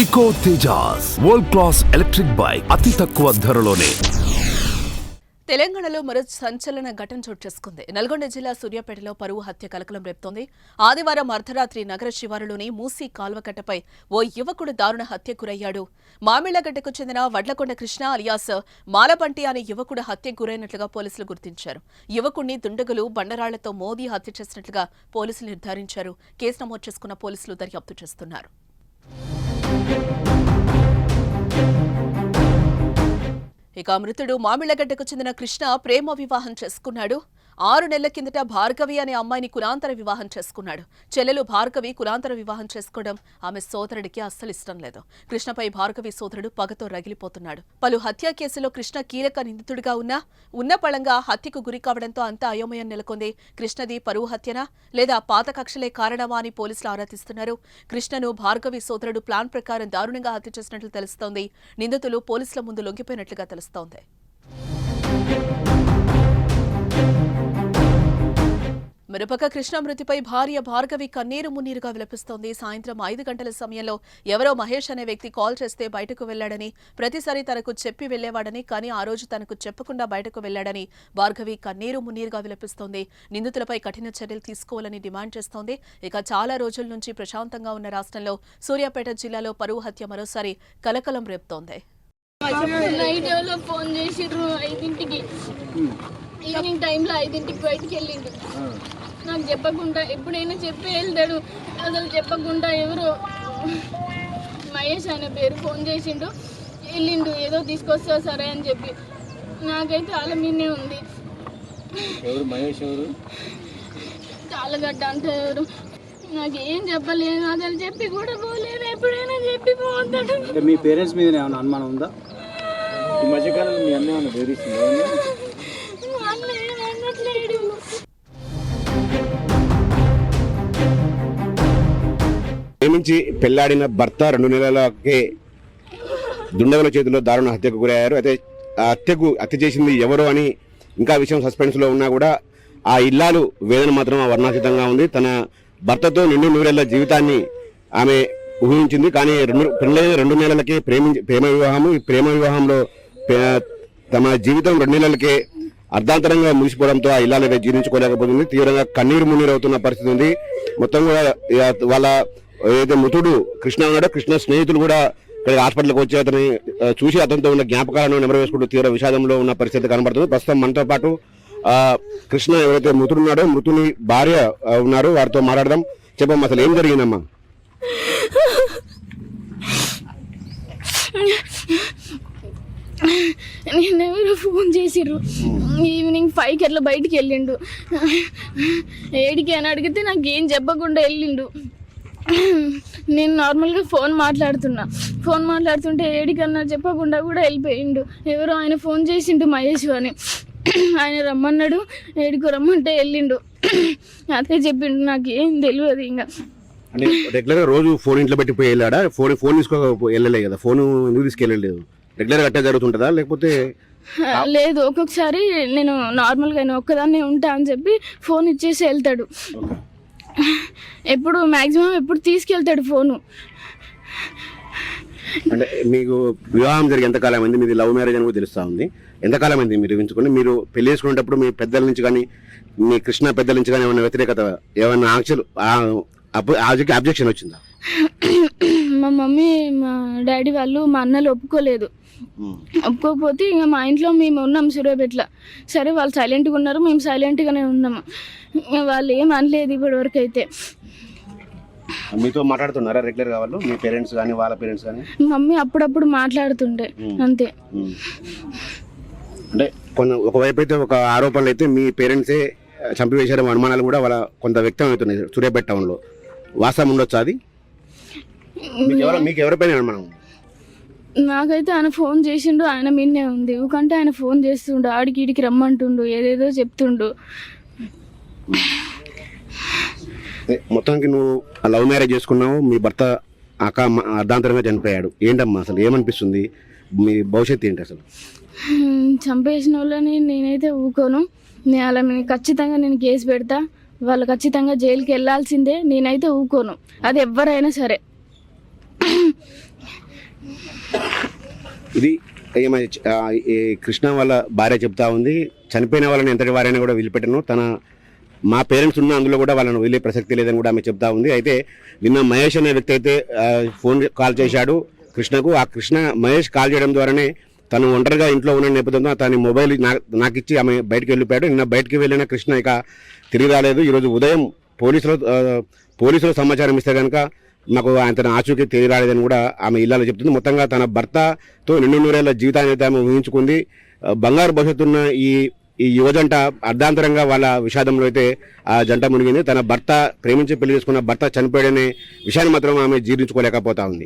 Eco Tejas world class electric bike అతి తక్కువ ధరలోనే. తెలంగాణలో మరో సంచలన ఘటన చోటు చేసుకుంది. నల్గొండ జిల్లా సూర్యాపేటలో పరువు హత్య కలకలం రేపుతోంది. ఆదివారం అర్ధరాత్రి నగర శివారులోని మూసీ కాల్వకట్టపై ఓ యువకుడు దారుణ హత్యకు గురయ్యాడు. మామిళ్లగడ్డకు చెందిన వడ్లకొండ కృష్ణ అలియాస్ మాలపంటి అనే యువకుడు హత్యకు గురైనట్లుగా పోలీసులు గుర్తించారు. యువకుడిని దుండగులు బండరాళ్లతో మోదీ హత్య చేసినట్లుగా పోలీసులు నిర్ధారించారు. కేసు నమోదు చేసుకున్న పోలీసులు దర్యాప్తు చేస్తున్నారు. ఇక మృతుడు మామిళ్లగడ్డకు చెందిన కృష్ణ ప్రేమ వివాహం చేసుకున్నాడు. 6 నెలల కిందట భార్గవి అనే అమ్మాయిని కులాంతర వివాహం చేసుకున్నాడు. చెల్లెలు భార్గవి కులాంతర వివాహం చేసుకోవడం ఆమె సోదరుడికి అస్సలు ఇష్టం లేదు. కృష్ణపై భార్గవి సోదరుడు పగతో రగిలిపోతున్నాడు. పలు హత్యా కేసులో కృష్ణ కీలక నిందితుడిగా ఉన్న పళంగా హత్యకు గురి కావడంతో అంతా అయోమయం నెలకొంది. కృష్ణది పరువు హత్యనా లేదా పాత కక్షలే కారణమా అని పోలీసులు ఆరా తీస్తున్నారు. కృష్ణను భార్గవి సోదరుడు ప్లాన్ ప్రకారం దారుణంగా హత్య చేసినట్లు తెలుస్తోంది. నిందితులు పోలీసుల ముందు లొంగిపోయినట్లుగా తెలుస్తోంది. మరోపక్క కృష్ణ మృతిపై భార్య భార్గవి కన్నీరు మున్నీరుగా విలపిస్తోంది. సాయంత్రం 5 గంటల సమయంలో ఎవరో మహేష్ అనే వ్యక్తి కాల్ చేస్తే బయటకు వెళ్లాడని, ప్రతిసారి తనకు చెప్పి వెళ్లేవాడని, కానీ ఆ రోజు తనకు చెప్పకుండా బయటకు వెళ్లాడని భార్గవి కన్నీరు మున్నీరుగా విలపిస్తోంది. నిందితులపై కఠిన చర్యలు తీసుకోవాలని డిమాండ్ చేస్తోంది. ఇక చాలా రోజుల నుంచి ప్రశాంతంగా ఉన్న రాష్ట్రంలో సూర్యాపేట జిల్లాలో పరువు హత్య మరోసారి కలకలం రేపుతోంది. ఈవినింగ్ టైంలో 5ంటికి బయటికి వెళ్ళిండు. నాకు చెప్పకుండా ఎప్పుడైనా చెప్పి వెళ్తాడు, అసలు చెప్పకుండా ఎవరో మహేష్ అనే పేరు ఫోన్ చేసిండు, వెళ్ళిండు ఏదో తీసుకొస్తా సరే అని చెప్పి. నాకైతే వాళ్ళ మీదే ఉంది. చాలగడ్డ అంటే ఎవరు నాకేం చెప్పలేదు, అసలు చెప్పి కూడా పోలేదు. ఎప్పుడైనా చెప్పి పోతాడు. మీ పేరెంట్స్ మీద ఏమైనా అనుమానం ఉందా? ఈ మధ్యకాలంలో మీ అన్న ఏమైనా బెదిరిస్తుందా? ప్రేమించి పెళ్లాడిన భర్త 2 నెలలకే దుండగుల చేతిలో దారుణ హత్యకు గురయ్యారు. అయితే ఆ హత్య చేసింది ఎవరో అని ఇంకా విషయం సస్పెన్స్ లో ఉన్నా కూడా ఆ ఇల్లాలు వేదన మాత్రం వర్ణాతీతంగా ఉంది. తన భర్తతో 2 జీవితాన్ని ఆమె ఊహించింది. కానీ పెళ్ళైన 2 నెలలకే ప్రేమ వివాహము. ఈ ప్రేమ వివాహంలో తమ జీవితం 2 నెలలకే అర్ధాంతరంగా ముగిసిపోవడంతో ఆ ఇల్లాలు జీర్ణించుకోలేకపోతుంది. తీవ్రంగా కన్నీరు మున్నీరు అవుతున్న పరిస్థితి ఉంది. మొత్తం కూడా వాళ్ళ ఏదైతే మృతుడు కృష్ణ ఉన్నాడో, కృష్ణ స్నేహితులు కూడా ఇక్కడ హాస్పిటల్కి వచ్చి అతని చూసి అతనితో ఉన్న జ్ఞాపకాలను నెమరవేసుకుంటూ తీవ్ర విషాదంలో ఉన్న పరిస్థితి కనబడుతుంది. ప్రస్తుతం మనతో పాటు కృష్ణ ఎవరైతే మృతుడు ఉన్నాడో, మృతుని భార్య ఉన్నారు, వారితో మాట్లాడదాం. చెప్పమ్మా, అసలు ఏం జరిగిందమ్మా? నేనెవరో ఫోన్ చేసిర్రు. ఈవినింగ్ 5కి అట్లా బయటికి వెళ్ళిండు. 7కి అని అడిగితే నాకేం చెప్పకుండా వెళ్ళిండు. నేను నార్మల్గా ఫోన్ మాట్లాడుతుంటే 7కి అన్నా చెప్పకుండా కూడా వెళ్ళిపోయిండు. ఎవరో ఆయన ఫోన్ చేసిండు మహేష్ అని, ఆయన రమ్మన్నాడు. 7కి రమ్మంటే వెళ్ళిండు. అదే చెప్పిండు, నాకు ఏం తెలియదు. ఇంకా అంటే రెగ్యులర్ గా రోజు ఫోన్ ఇంట్లో పెట్టి పోయి వెళ్ళాడా? ఫోన్ తీసుకో వెళ్ళలే కదా, ఫోన్ ఎందుకు తీసుకెళ్ళలేదు? రెగ్యులర్ గా అట్టే జరుగుతుంటుందా లేకపోతే? లేదు, ఒక్కొక్కసారి నేను నార్మల్గా ఒక్కదాన్ని ఉంటా అని చెప్పి ఫోన్ ఇచ్చేసి వెళ్తాడు. ఎప్పుడు మ్యాక్సిమం ఎప్పుడు తీసుకెళ్తాడు ఫోను. అంటే మీకు వివాహం జరిగి ఎంతకాలం అయింది? మీది లవ్ మ్యారేజ్ అని కూడా తెలుస్తా ఉంది. ఎంతకాలం అయింది మీరు ఊహించుకోండి? మీరు పెళ్లి చేసుకునేటప్పుడు మీ పెద్దల నుంచి కానీ, మీ కృష్ణ పెద్దల నుంచి కానీ ఏమైనా వ్యతిరేకత, ఏమైనా అబ్జెక్షన్ వచ్చిందా? మా మమ్మీ, మా డాడీ వాళ్ళు, మా అన్నలు ఒప్పుకోకపోతే ఇంకా మా ఇంట్లో మేము ఉన్నాం సూర్యాపేటలో. సరే, వాళ్ళు సైలెంట్గా ఉన్నారు, మేము సైలెంట్గానే ఉన్నాము. వాళ్ళు ఏం అనలేదు ఇప్పటి వరకు అయితే. మీతో మాట్లాడుతున్నారా రెగ్యులర్ గా వాళ్ళు, మీ పేరెంట్స్ కానీ వాళ్ళ పేరెంట్స్ కానీ? మమ్మీ అప్పుడప్పుడు మాట్లాడుతుండే, అంతే. అంటే ఒకవైపు అయితే ఒక ఆరోపణలు అయితే మీ పేరెంట్సే చంపివేశారు అనుమానాలు కూడా వాళ్ళ కొంత వ్యక్తం అవుతున్నాయి సూర్యాపేట టౌన్లో. వాస్తవం ఉండొచ్చు అది? మీకు ఎవరిపైన అనుమానం? నాకైతే ఆయన ఫోన్ చేసిండు, ఆయన మీనే ఉంది. ఊకంటే ఆయన ఫోన్ చేస్తుండు, ఆడికి ఈడికి రమ్మంటుండు, ఏదేదో చెప్తుండు. మొత్తానికి నువ్వు లవ్ మ్యారేజ్ చేసుకున్నావు, మీ భర్త అర్ధాంతరంగా చనిపోయాడు. ఏంటమ్మా అసలు ఏమనిపిస్తుంది? మీ భవిష్యత్తు ఏంటి అసలు? చంపేసిన వాళ్ళని నేనైతే ఊకోను. నేను అలా ఖచ్చితంగా నేను కేసు పెడతా. వాళ్ళు ఖచ్చితంగా జైలుకి వెళ్ళాల్సిందే. నేనైతే ఊకోను, అది ఎవరైనా సరే. ఇది ఈ కృష్ణ వాళ్ళ భార్య చెప్తా ఉంది, చనిపోయిన వాళ్ళని ఎంతటి వారైనా కూడా వదిలిపెట్టను, మా పేరెంట్స్ ఉన్న అందులో కూడా వాళ్ళని వదిలే ప్రసక్తి లేదని కూడా ఆమె చెప్తా ఉంది. అయితే నిన్న మహేష్ అనే వ్యక్తి అయితే ఫోన్ కాల్ చేశాడు కృష్ణకు. ఆ మహేష్ కాల్ చేయడం ద్వారానే తను ఒంటరిగా ఇంట్లో ఉన్న నేపథ్యంలో తన మొబైల్ నాకు ఇచ్చి ఆమె బయటకు వెళ్ళిపోయాడు. నిన్న బయటకు వెళ్ళిన కృష్ణ ఇక తిరిగి రాలేదు. ఈరోజు ఉదయం పోలీసులు సమాచారం ఇస్తే కనుక నాకు తన ఆచూకీ తిరిగి రాలేదని కూడా ఆమె ఇల్లాలో చెప్తుంది. మొత్తంగా తన భర్తతో 200 జీవితాన్ని అయితే ఆమె ఊహించుకుంది. బంగారు భవిష్యత్తున్న ఈ యువజంట అర్ధాంతరంగా వాళ్ళ విషాదంలో అయితే ఆ జంట మునిగింది. తన భర్త ప్రేమించి పెళ్లి చేసుకున్న భర్త చనిపోయాడనే విషయాన్ని మాత్రం ఆమె జీర్ణించుకోలేకపోతా ఉంది.